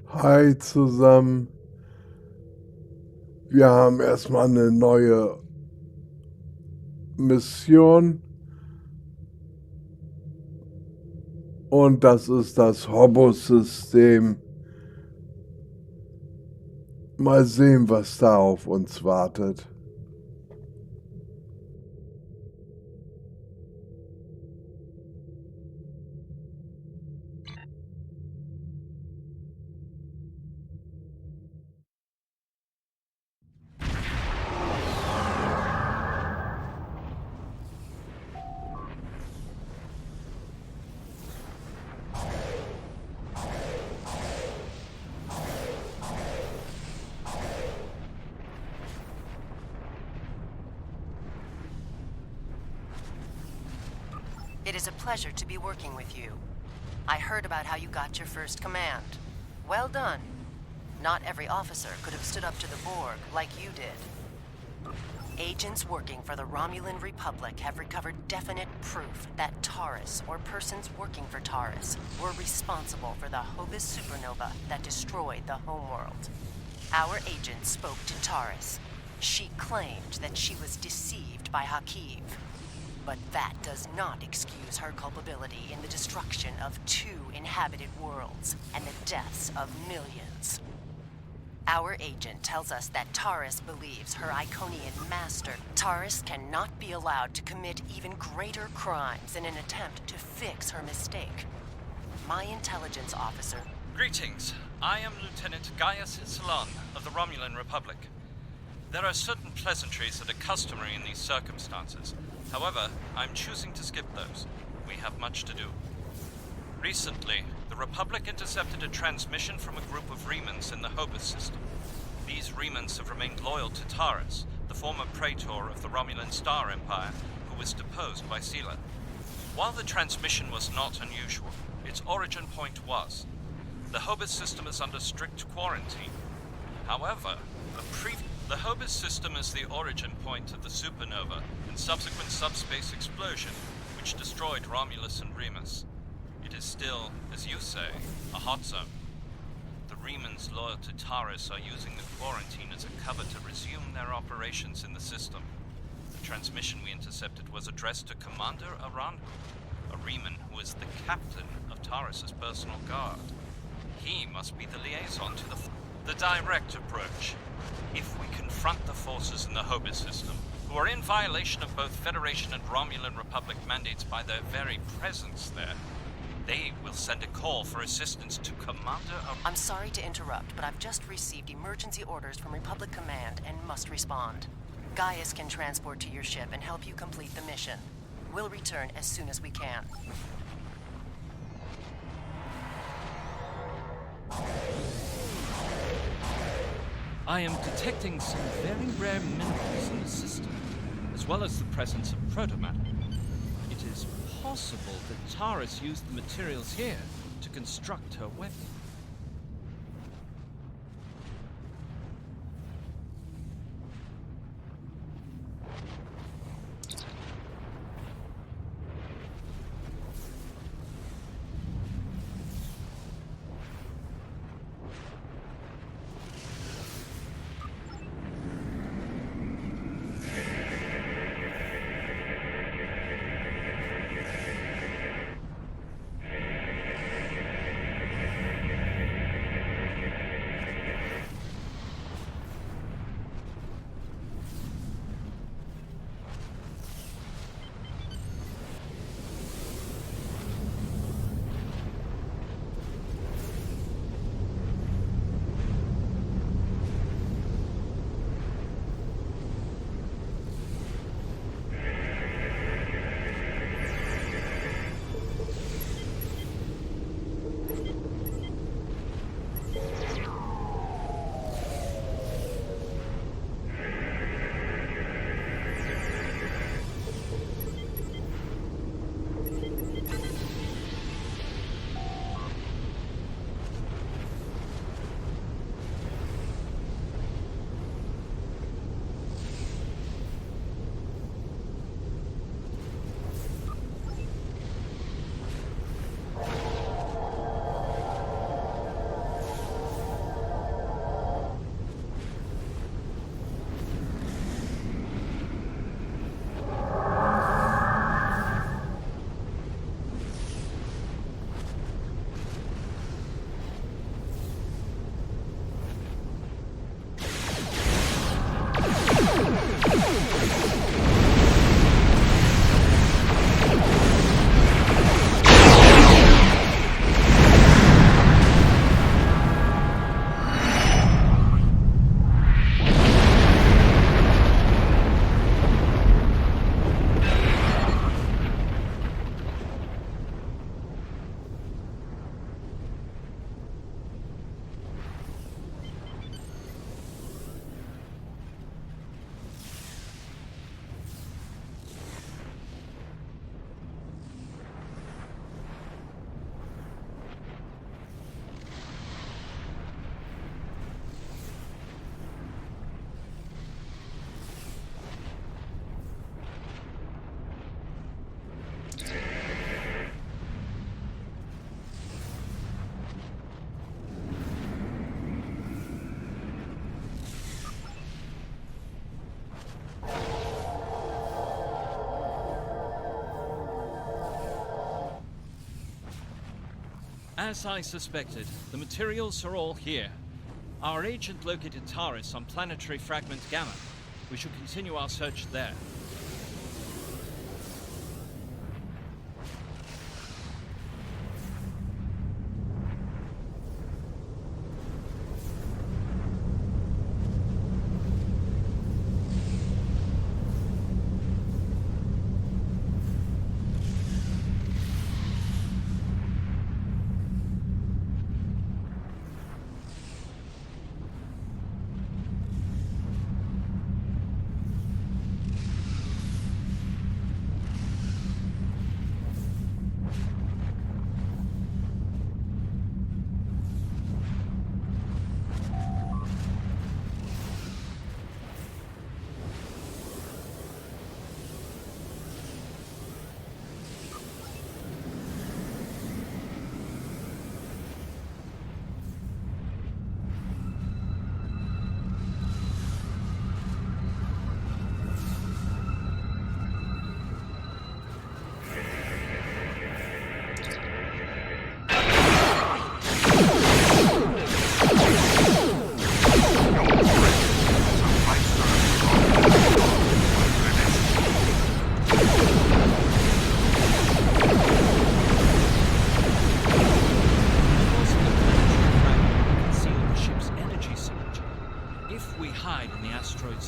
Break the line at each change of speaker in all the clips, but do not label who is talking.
Hi zusammen. Wir haben erstmal eine neue Mission und das ist das Hobbo-System. Mal sehen, was da auf uns wartet.
It is a pleasure to be working with you. I heard about how you got your first command. Well done. Not every officer could have stood up to the Borg like you did. Agents working for the Romulan Republic have recovered definite proof that Taris, or persons working for Taris, were responsible for the Hobus supernova that destroyed the homeworld. Our agent spoke to Taris. She claimed that she was deceived by Hakiv. But that does not excuse her culpability in the destruction of 2 inhabited worlds and the deaths of millions. Our agent tells us that Taris believes her Iconian master. Taris cannot be allowed to commit even greater crimes in an attempt to fix her mistake. My intelligence officer...
Greetings. I am Lieutenant Gaius Salon of the Romulan Republic. There are certain pleasantries that are customary in these circumstances. However, I'm choosing to skip those. We have much to do. Recently, the Republic intercepted a transmission from a group of Remans in the Hobus system. These Remans have remained loyal to Taris, the former praetor of the Romulan Star Empire, who was deposed by Sela. While the transmission was not unusual, its origin point was. The Hobus system is under strict quarantine. However, the Hobus system is the origin point of the supernova and subsequent subspace explosion, which destroyed Romulus and Remus. It is still, as you say, a hot zone. The Remans loyal to Taris are using the quarantine as a cover to resume their operations in the system. The transmission we intercepted was addressed to Commander Arango, a Reman who is the captain of Taris' personal guard. He must be the liaison to the direct approach. If we confront the forces in the Hobus system, who are in violation of both Federation and Romulan Republic mandates by their very presence there, they will send a call for assistance to Commander...
I'm sorry to interrupt, but I've just received emergency orders from Republic Command and must respond. Gaius can transport to your ship and help you complete the mission. We'll return as soon as we can.
I am detecting some very rare minerals in the system, as well as the presence of protomatter. It is possible that Taris used the materials here to construct her weapon. As I suspected, the materials are all here. Our agent located Taris on planetary fragment Gamma. We should continue our search there.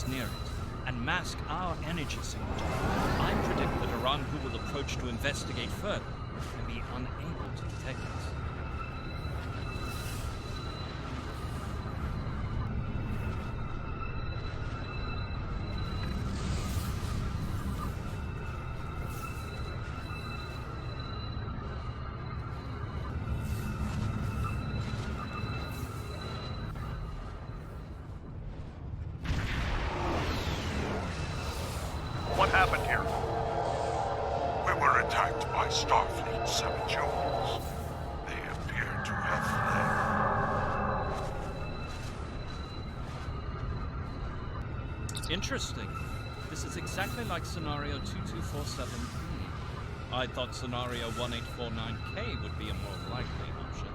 Near it and mask our energy signature, I predict that Aranhu will approach to investigate further and be unable to detect us.
What happened here? We were attacked by Starfleet saboteurs. They appear to have fled.
Interesting. This is exactly like scenario 2247B. I thought scenario 1849K would be a more likely option.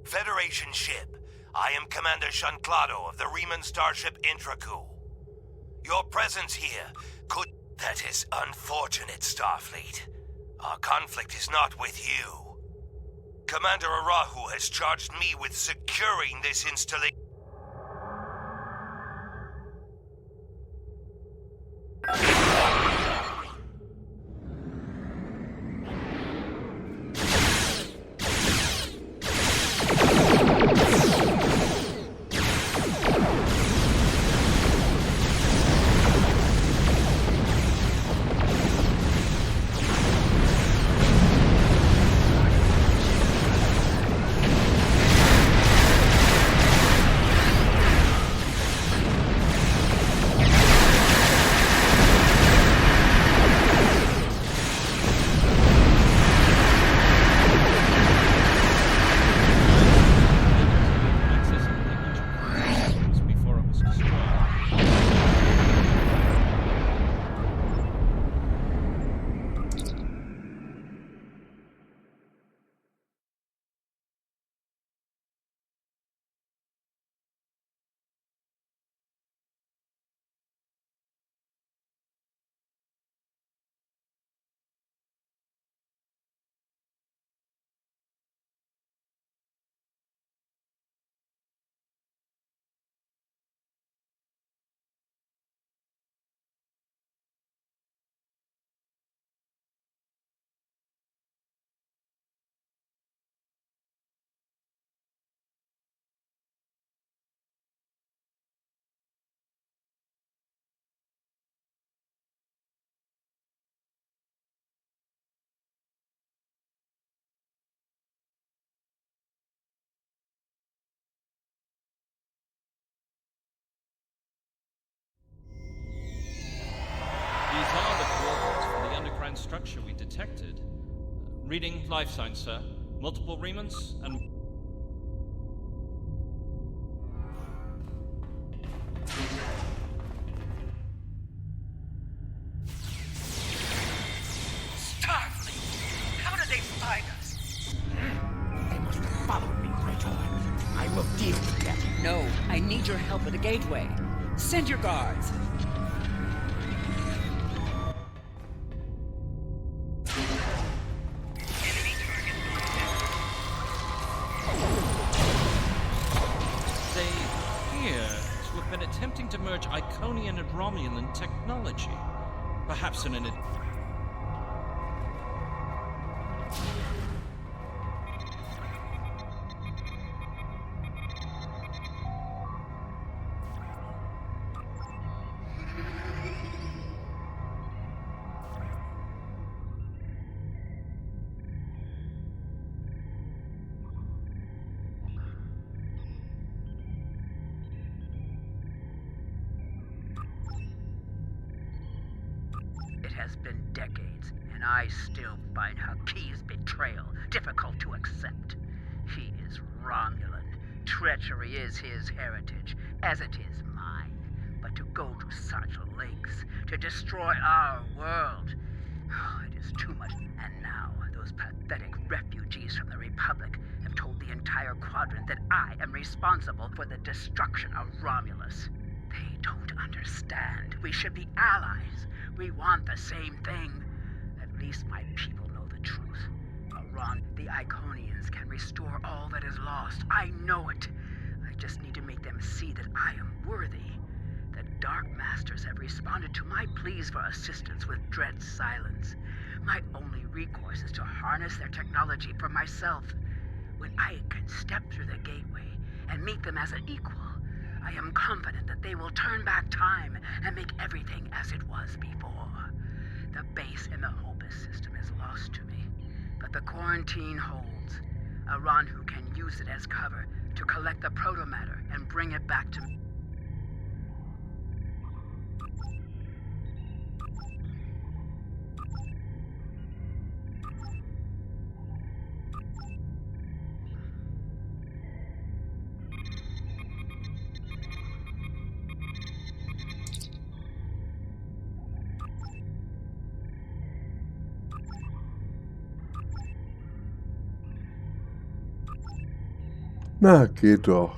Federation ship. I am Commander Shanclado of the Riemann starship Intraku. Your presence here could... That is unfortunate, Starfleet. Our conflict is not with you. Commander Arahu has charged me with securing this installation.
Reading life signs, sir. Multiple remnants and...
Starfleet! How did they find us? They must have followed me, Praetor. I will deal with them.
No, I need your help at the gateway. Send your guards.
Attempting to merge Iconian and Romulan technology. Perhaps in an...
It has been decades, and I still find Haki's betrayal difficult to accept. He is Romulan. Treachery is his heritage, as it is mine. But to go to such lengths, to destroy our world, it is too much. And now, those pathetic refugees from the Republic have told the entire Quadrant that I am responsible for the destruction of Romulus. They don't understand. We should be allies. We want the same thing. At least my people know the truth. The Iconians can restore all that is lost. I know it. I just need to make them see that I am worthy. The Dark Masters have responded to my pleas for assistance with dread silence. My only recourse is to harness their technology for myself. When I can step through the gateway and meet them as an equal, I am confident that they will turn back time and make everything as it was before. The base in the Hobus system is lost to me, but the quarantine holds. A Ranhu can use it as cover to collect the protomatter and bring it back to me.
Na, geht doch.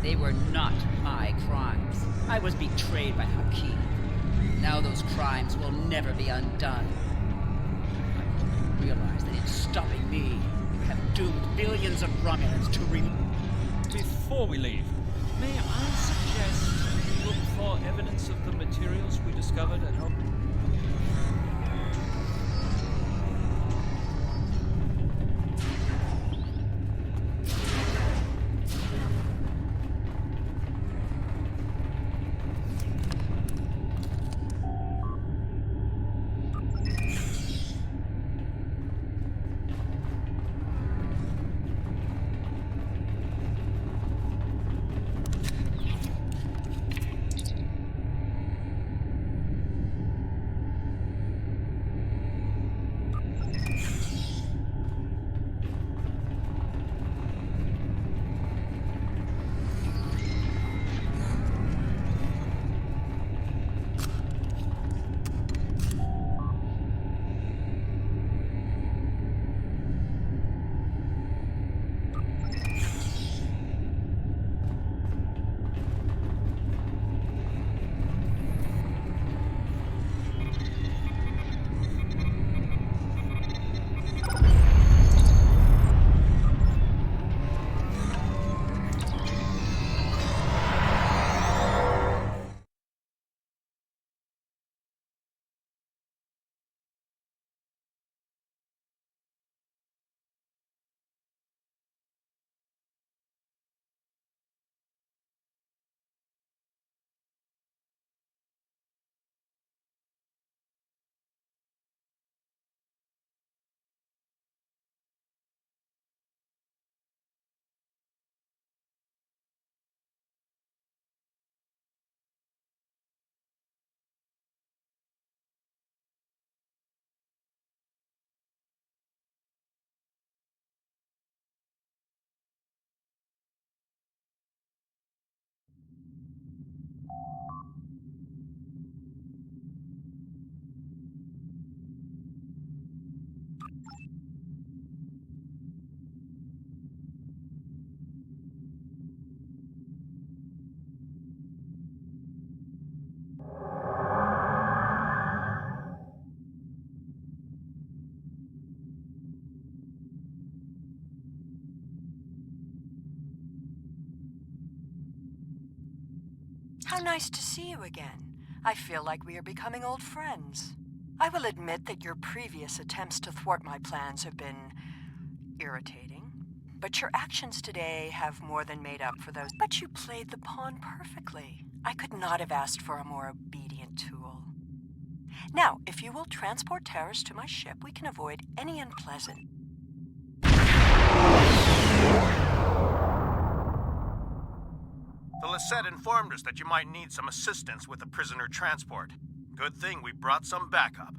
They were not my crimes. I was betrayed by Haki. Now those crimes will never be undone. I realize that in stopping me, you have doomed billions of Romulans to
Before we leave, may I suggest we look for evidence of the materials we discovered at home?
How nice to see you again. I feel like we are becoming old friends. I will admit that your previous attempts to thwart my plans have been irritating. But your actions today have more than made up for those. But you played the pawn perfectly. I could not have asked for a more obedient tool. Now, if you will transport Taris to my ship, we can avoid any unpleasant.
The Lisette informed us that you might need some assistance with the prisoner transport. Good thing we brought some backup.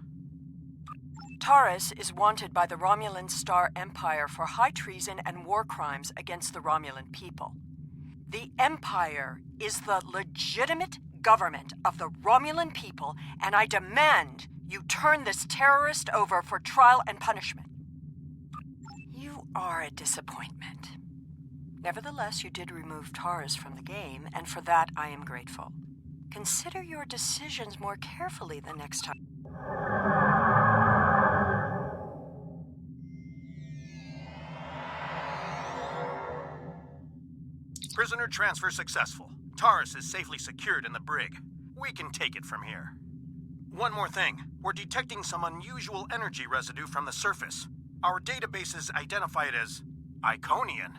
Taris is wanted by the Romulan Star Empire for high treason and war crimes against the Romulan people. The Empire is the legitimate government of the Romulan people, and I demand you turn this terrorist over for trial and punishment. You are a disappointment. Nevertheless, you did remove Taris from the game, and for that I am grateful. Consider your decisions more carefully the next time.
Prisoner transfer successful. Taris is safely secured in the brig. We can take it from here. One more thing. We're detecting some unusual energy residue from the surface. Our databases identify it as Iconian.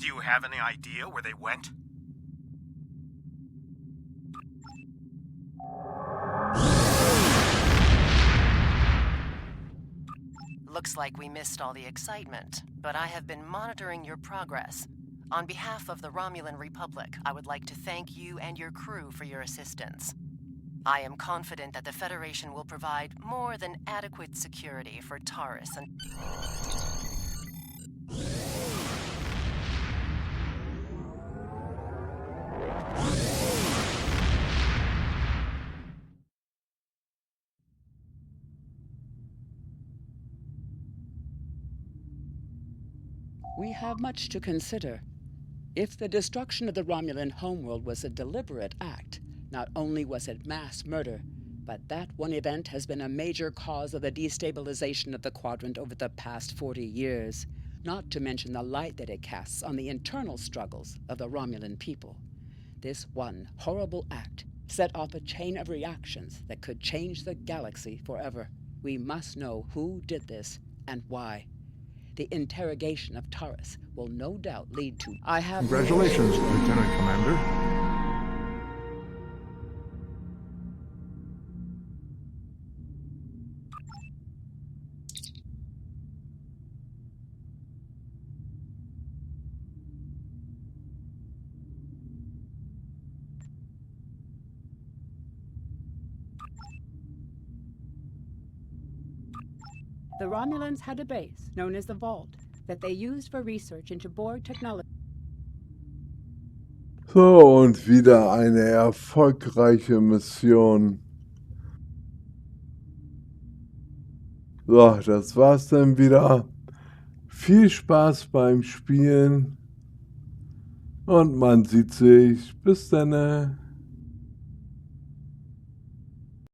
Do you have any idea where they went?
Looks like we missed all the excitement, but I have been monitoring your progress. On behalf of the Romulan Republic, I would like to thank you and your crew for your assistance. I am confident that the Federation will provide more than adequate security for Taris and...
We have much to consider. If the destruction of the Romulan homeworld was a deliberate act, not only was it mass murder, but that one event has been a major cause of the destabilization of the Quadrant over the past 40 years, not to mention the light that it casts on the internal struggles of the Romulan people. This one horrible act set off a chain of reactions that could change the galaxy forever. We must know who did this and why. The interrogation of Taris will no doubt lead to...
Congratulations, Lieutenant Commander.
The Romulans had a base, known as the Vault, that they used for research into Borg technology.
So, und wieder eine erfolgreiche Mission. So, das war's dann wieder. Viel Spaß beim Spielen. Und man sieht sich. Bis dann.